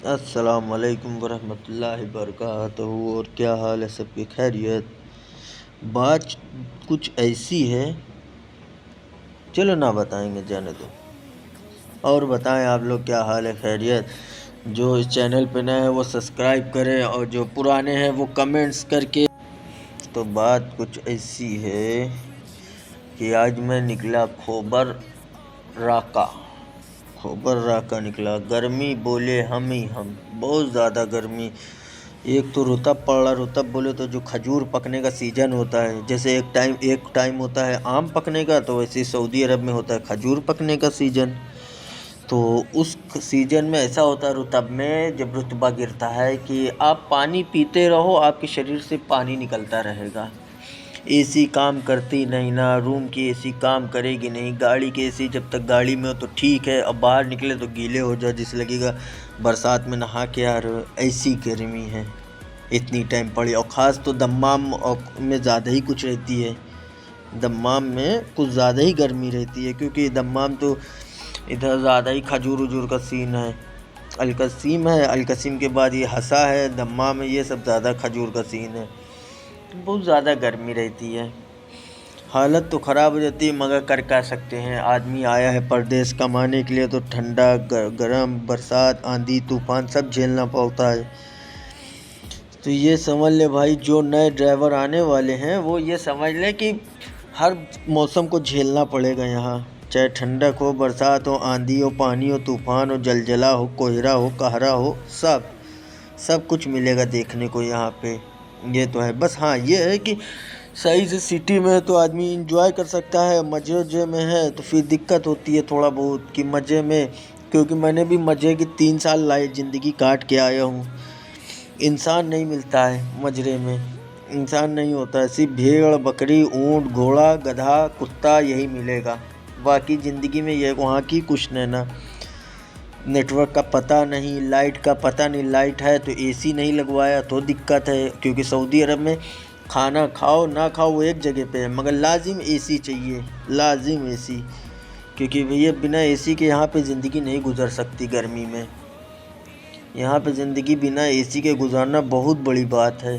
السلام علیکم ورحمۃ اللہ وبرکاتہ، اور کیا حال ہے سب کی؟ خیریت؟ بات کچھ ایسی ہے، چلو نہ بتائیں گے، جانے دو۔ اور بتائیں آپ لوگ کیا حال ہے؟ خیریت؟ جو اس چینل پہ نئے ہیں وہ سبسکرائب کریں، اور جو پرانے ہیں وہ کمنٹس کر کے۔ تو بات کچھ ایسی ہے کہ آج میں نکلا کھوبر راکا نکلا۔ گرمی بولے ہم ہی ہم، بہت زیادہ گرمی۔ ایک تو رطب پڑ رہا، رطب بولے تو جو کھجور پکنے کا سیزن ہوتا ہے، جیسے ایک ٹائم ہوتا ہے آم پکنے کا، تو ویسے سعودی عرب میں ہوتا ہے کھجور پکنے کا سیزن۔ تو اس سیزن میں ایسا ہوتا ہے رطب میں، جب رطبہ گرتا ہے کہ آپ پانی پیتے رہو، آپ کے شریر سے پانی نکلتا رہے گا۔ اے سی کام کرتی نہیں نا، روم کی اے سی کام کرے گی نہیں، گاڑی کی اے سی جب تک گاڑی میں ہو تو ٹھیک ہے، اب باہر نکلے تو گیلے ہو جائے، جس لگے گا برسات میں نہا کے آ رہے ہو۔ ایسی گرمی ہے اتنی ٹائم پڑی، اور خاص تو دمام میں زیادہ ہی کچھ رہتی ہے۔ دمام میں کچھ زیادہ ہی گرمی رہتی ہے، کیونکہ دمام تو ادھر زیادہ ہی کھجور وجور کا سین ہے۔ القصیم ہے، القصیم کے بعد یہ حسا ہے، دمام ہے، یہ سب زیادہ کھجور کا سین ہے۔ بہت زیادہ گرمی رہتی ہے، حالت تو خراب ہو جاتی ہے، مگر کر کیا سکتے ہیں؟ آدمی آیا ہے پردیس کمانے کے لیے، تو ٹھنڈا گرم برسات آندھی طوفان سب جھیلنا پڑتا ہے۔ تو یہ سمجھ لے بھائی، جو نئے ڈرائیور آنے والے ہیں وہ یہ سمجھ لیں کہ ہر موسم کو جھیلنا پڑے گا یہاں، چاہے ٹھنڈک ہو، برسات ہو، آندھی ہو، پانی ہو، طوفان ہو، زلزلہ ہو، کوہرا ہو، قہرا ہو، سب کچھ ملے گا دیکھنے کو یہاں پہ۔ یہ تو ہے، بس ہاں یہ ہے کہ صحیح سے سٹی میں ہے تو آدمی انجوائے کر سکتا ہے، مزے میں ہے تو پھر دقت ہوتی ہے تھوڑا بہت کہ مزے میں، کیونکہ میں نے بھی مزے کی 3 سال زندگی کاٹ کے آیا ہوں۔ انسان نہیں ملتا ہے مجرے میں، انسان نہیں ہوتا ہے، صرف بھیڑ بکری اونٹ گھوڑا گدھا کتا یہی ملے گا، باقی زندگی میں یہ وہاں کی کچھ نہیں نا۔ نیٹ ورک کا پتہ نہیں، لائٹ کا پتہ نہیں، لائٹ ہے تو اے سی نہیں لگوایا تو دقت ہے، کیونکہ سعودی عرب میں کھانا کھاؤ نہ کھاؤ وہ ایک جگہ پہ ہے، مگر لازم اے سی چاہیے، لازم اے سی، کیونکہ بھیا بنا اے سی کے یہاں پہ زندگی نہیں گزر سکتی گرمی میں۔ یہاں پہ زندگی بنا اے سی کے گزارنا بہت بڑی بات ہے۔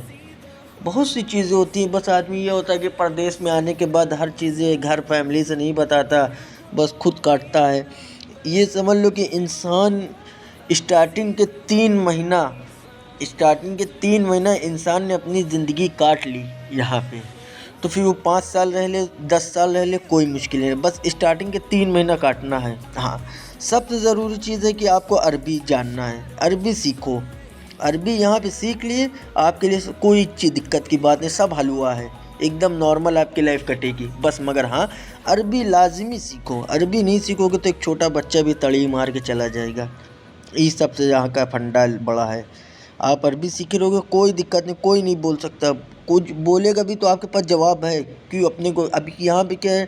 بہت سی چیزیں ہوتی ہیں، بس آدمی یہ ہوتا ہے کہ پردیس میں آنے کے بعد ہر چیزیں گھر فیملی سے نہیں بتاتا، بس خود کاٹتا ہے۔ یہ سمجھ لو کہ انسان اسٹارٹنگ کے 3 مہینہ انسان نے اپنی زندگی کاٹ لی یہاں پہ، تو پھر وہ 5 سال رہ لے 10 سال رہ لے کوئی مشکل نہیں، بس اسٹارٹنگ کے 3 مہینہ کاٹنا ہے۔ ہاں، سب سے ضروری چیز ہے کہ آپ کو عربی جاننا ہے، عربی سیکھو۔ عربی یہاں پہ سیکھ لیے، آپ کے لیے کوئی دقت کی بات نہیں، سب حل ہوا ہے، ایک دم نارمل آپ کی لائف کٹے گی بس۔ مگر ہاں، عربی لازمی سیکھو، عربی نہیں سیکھو گے تو ایک چھوٹا بچہ بھی تڑی مار کے چلا جائے گا۔ یہ سب سے یہاں کا پھنڈا بڑا ہے، آپ عربی سیکھے رہو گے کوئی دقت نہیں، کوئی نہیں بول سکتا، کچھ بولے گا بھی تو آپ کے پاس جواب ہے، کیوں اپنے کو ابھی یہاں پہ کیا ہے،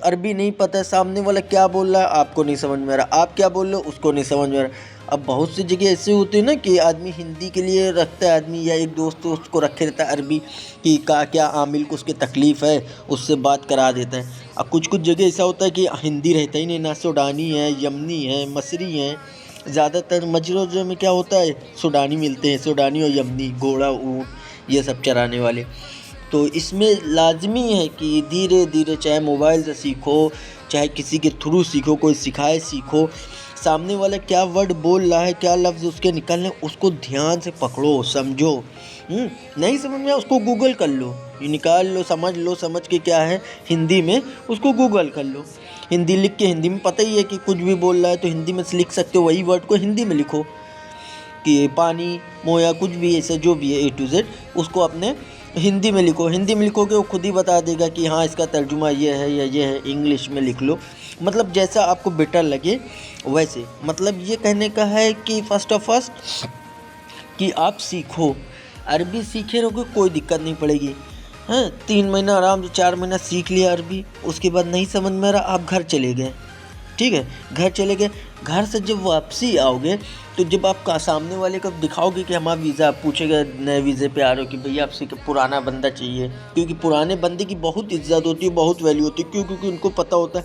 عربی نہیں پتہ ہے، سامنے والا کیا بول رہا ہے آپ کو نہیں سمجھ میں آ رہا، آپ کیا بول رہے ہو اس کو نہیں سمجھ میں آ رہا۔ اب بہت سی جگہ ایسے ہوتے ہیں نا کہ آدمی ہندی کے لیے رکھتا ہے آدمی، یا ایک دوست اس کو رکھے رہتا ہے عربی کہ کیا عامل کو اس کی تکلیف ہے، اس سے بات کرا دیتا ہے۔ اب کچھ جگہ ایسا ہوتا ہے کہ ہندی رہتا ہی نہیں، نہ سوڈانی ہے، یمنی ہے، مصری ہیں، زیادہ تر مجروں میں کیا ہوتا ہے سوڈانی ملتے ہیں، سوڈانی اور یمنی، گھوڑا اونٹ یہ سب چرانے والے۔ تو اس میں لازمی ہے کہ دھیرے دھیرے چاہے موبائل سے سیکھو، چاہے کسی کے تھرو سیکھو، کوئی سکھائے سیکھو، سامنے والا کیا ورڈ بول رہا ہے، کیا لفظ اس کے نکلنے، اس کو دھیان سے پکڑو سمجھو۔ نہیں سمجھ میں اس کو گوگل کر لو، یہ نکال لو، سمجھ کے کیا ہے ہندی میں اس کو گوگل کر لو، ہندی لکھ کے، ہندی میں پتہ ہی ہے کہ کچھ بھی بول رہا ہے تو ہندی میں لکھ سکتے ہو، وہی ورڈ کو ہندی میں لکھو کہ پانی مویا کچھ بھی ایسا جو بھی ہے A to Z اس کو اپنے ہندی میں لکھو، ہندی میں لکھو گے وہ خود ہی بتا دے گا کہ ہاں اس کا ترجمہ یہ ہے یا یہ ہے، انگلش میں لکھ لو، مطلب جیسا آپ کو بیٹر لگے ویسے۔ مطلب یہ کہنے کا ہے کہ فرسٹ کہ آپ سیکھو، عربی سیکھے رہو گے کوئی دقت نہیں پڑے گی۔ ہاں، 3 مہینہ آرام سے 4 مہینہ سیکھ لیا عربی، اس کے بعد نہیں سمجھ میں رہا آپ گھر چلے گئے، ٹھیک ہے، گھر چلے گئے، گھر سے جب واپسی آؤ گے تو جب آپ کا سامنے والے کو دکھاؤ گے کہ ہمارا ویزا، آپ پوچھے گا نئے ویزے پہ آ رہے ہو کہ بھیا آپ سے پرانا بندہ چاہیے، کیونکہ پرانے بندے کی بہت عزت ہوتی ہے، بہت ویلیو ہوتی ہے، کیونکہ ان کو پتہ ہوتا ہے